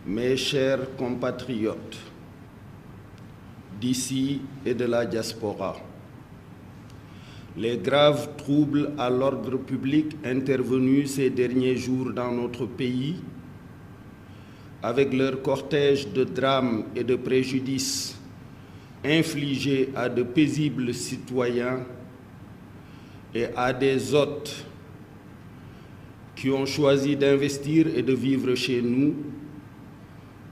mes chers compatriotes d'ici et de la diaspora, les graves troubles à l'ordre public intervenus ces derniers jours dans notre pays, avec leur cortège de drames et de préjudices infligés à de paisibles citoyens et à des hôtes qui ont choisi d'investir et de vivre chez nous,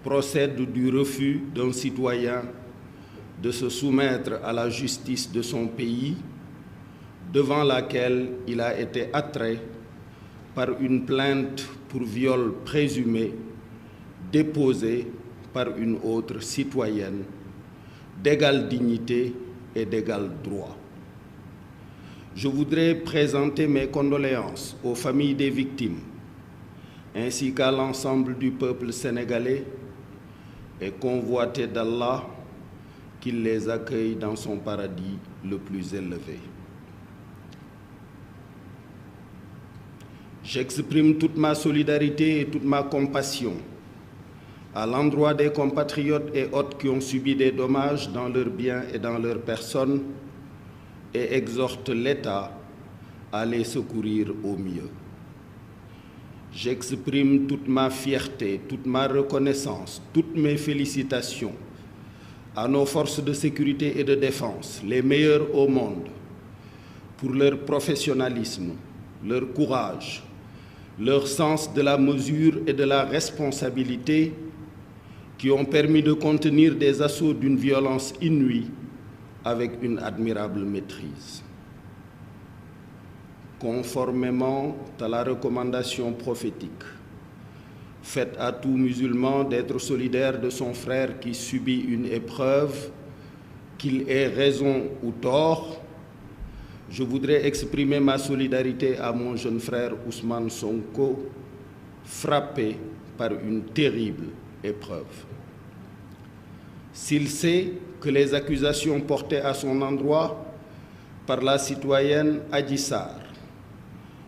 procèdent du refus d'un citoyen de se soumettre à la justice de son pays, devant laquelle il a été attrait par une plainte pour viol présumé déposée par une autre citoyenne d'égale dignité et d'égal droit. Je voudrais présenter mes condoléances aux familles des victimes, ainsi qu'à l'ensemble du peuple sénégalais, et convoiter d'Allah qu'il les accueille dans son paradis le plus élevé. J'exprime toute ma solidarité et toute ma compassion à l'endroit des compatriotes et hôtes qui ont subi des dommages dans leurs biens et dans leurs personnes et exhorte l'État à les secourir au mieux. J'exprime toute ma fierté, toute ma reconnaissance, toutes mes félicitations à nos forces de sécurité et de défense, les meilleures au monde, pour leur professionnalisme, leur courage, leur sens de la mesure et de la responsabilité qui ont permis de contenir des assauts d'une violence inouïe avec une admirable maîtrise. Conformément à la recommandation prophétique faite à tout musulman d'être solidaire de son frère qui subit une épreuve, qu'il ait raison ou tort, je voudrais exprimer ma solidarité à mon jeune frère Ousmane Sonko, frappé par une terrible épreuve. S'il sait que les accusations portées à son endroit par la citoyenne Adji Sarr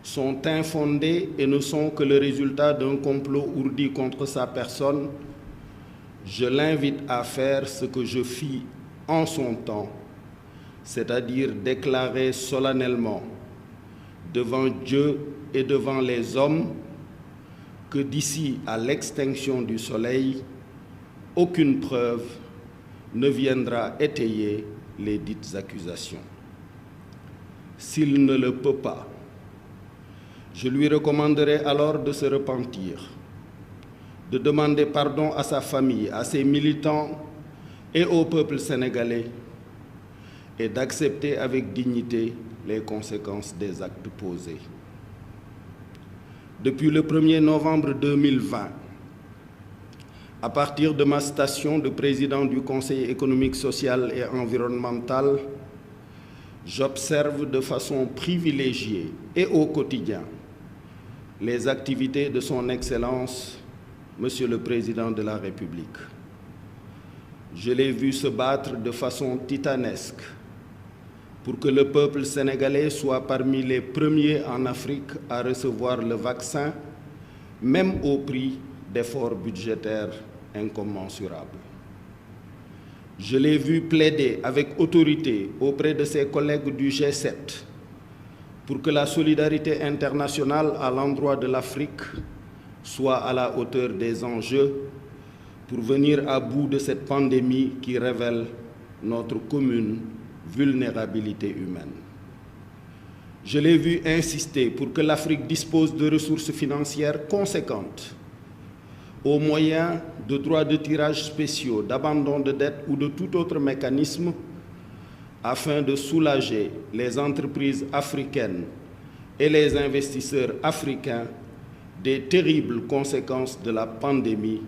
sont infondées et ne sont que le résultat d'un complot ourdi contre sa personne, je l'invite à faire ce que je fis en son temps, c'est-à-dire déclarer solennellement devant Dieu et devant les hommes que d'ici à l'extinction du soleil, aucune preuve ne viendra étayer les dites accusations. S'il ne le peut pas, je lui recommanderai alors de se repentir, de demander pardon à sa famille, à ses militants et au peuple sénégalais et d'accepter avec dignité les conséquences des actes posés. Depuis le 1er novembre 2020, à partir de ma station de président du Conseil économique, social et environnemental, j'observe de façon privilégiée et au quotidien les activités de son Excellence, Monsieur le Président de la République. Je l'ai vu se battre de façon titanesque pour que le peuple sénégalais soit parmi les premiers en Afrique à recevoir le vaccin, même au prix d'efforts budgétaires incommensurables. Je l'ai vu plaider avec autorité auprès de ses collègues du G7 pour que la solidarité internationale à l'endroit de l'Afrique soit à la hauteur des enjeux pour venir à bout de cette pandémie qui révèle notre commune vulnérabilité humaine. Je l'ai vu insister pour que l'Afrique dispose de ressources financières conséquentes, au moyen de droits de tirage spéciaux, d'abandon de dette ou de tout autre mécanisme, afin de soulager les entreprises africaines et les investisseurs africains des terribles conséquences de la pandémie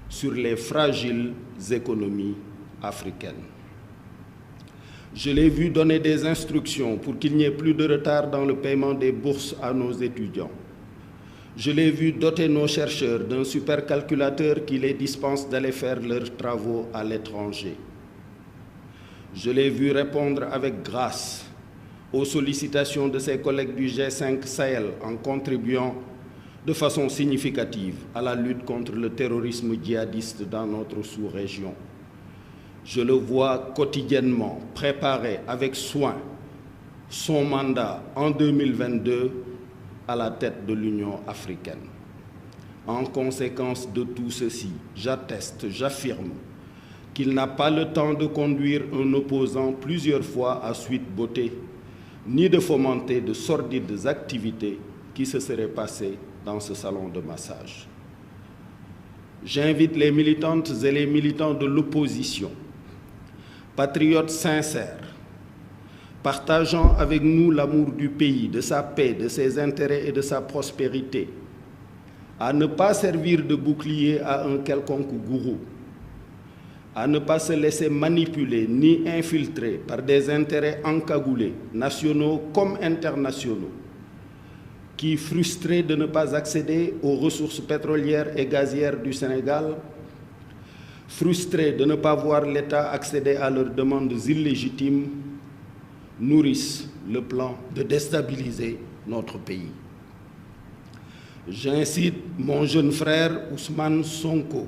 sur les fragiles économies africaines. Je l'ai vu donner des instructions pour qu'il n'y ait plus de retard dans le paiement des bourses à nos étudiants. Je l'ai vu doter nos chercheurs d'un supercalculateur qui les dispense d'aller faire leurs travaux à l'étranger. Je l'ai vu répondre avec grâce aux sollicitations de ses collègues du G5 Sahel en contribuant de façon significative à la lutte contre le terrorisme djihadiste dans notre sous-région. Je le vois quotidiennement préparer avec soin son mandat en 2022 à la tête de l'Union africaine. En conséquence de tout ceci, j'atteste, j'affirme qu'il n'a pas le temps de conduire un opposant plusieurs fois à suite beauté, ni de fomenter de sordides activités qui se seraient passées dans ce salon de massage. J'invite les militantes et les militants de l'opposition, patriotes sincères, partageant avec nous l'amour du pays, de sa paix, de ses intérêts et de sa prospérité, à ne pas servir de bouclier à un quelconque gourou, à ne pas se laisser manipuler ni infiltrer par des intérêts encagoulés, nationaux comme internationaux, qui, frustrés de ne pas accéder aux ressources pétrolières et gazières du Sénégal, frustrés de ne pas voir l'État accéder à leurs demandes illégitimes, nourrissent le plan de déstabiliser notre pays. J'incite mon jeune frère Ousmane Sonko,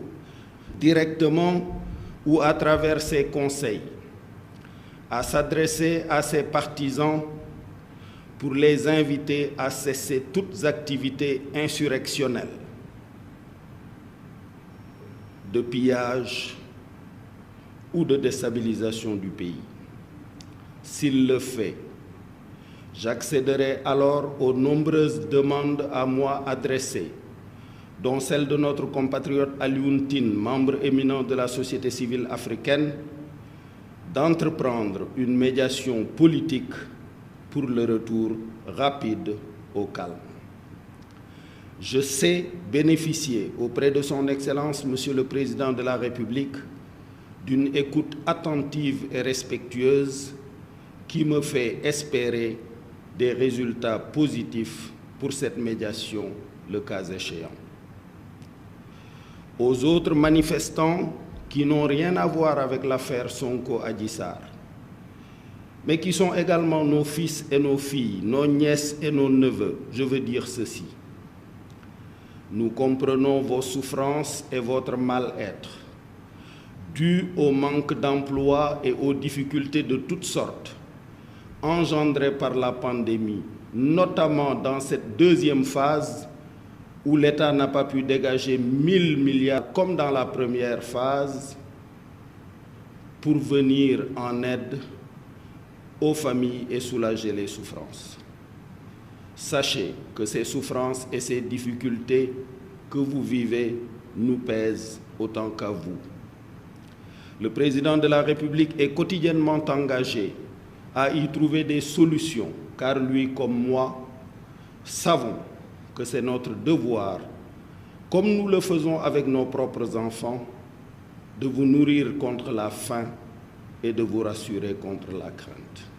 directement ou à travers ses conseils, à s'adresser à ses partisans pour les inviter à cesser toutes activités insurrectionnelles, de pillage ou de déstabilisation du pays. S'il le fait, j'accéderai alors aux nombreuses demandes à moi adressées, dont celle de notre compatriote Alioune Tine, membre éminent de la société civile africaine, d'entreprendre une médiation politique pour le retour rapide au calme. Je sais bénéficier auprès de son Excellence, Monsieur le Président de la République, d'une écoute attentive et respectueuse qui me fait espérer des résultats positifs pour cette médiation, le cas échéant. Aux autres manifestants qui n'ont rien à voir avec l'affaire Sonko-Adji Sarr, mais qui sont également nos fils et nos filles, nos nièces et nos neveux, je veux dire ceci. Nous comprenons vos souffrances et votre mal-être, dus au manque d'emploi et aux difficultés de toutes sortes engendrées par la pandémie, notamment dans cette deuxième phase où l'État n'a pas pu dégager 1000 milliards comme dans la première phase pour venir en aide aux familles et soulager les souffrances. Sachez que ces souffrances et ces difficultés que vous vivez nous pèsent autant qu'à vous. Le président de la République est quotidiennement engagé à y trouver des solutions, car lui comme moi savons que c'est notre devoir, comme nous le faisons avec nos propres enfants, de vous nourrir contre la faim et de vous rassurer contre la crainte.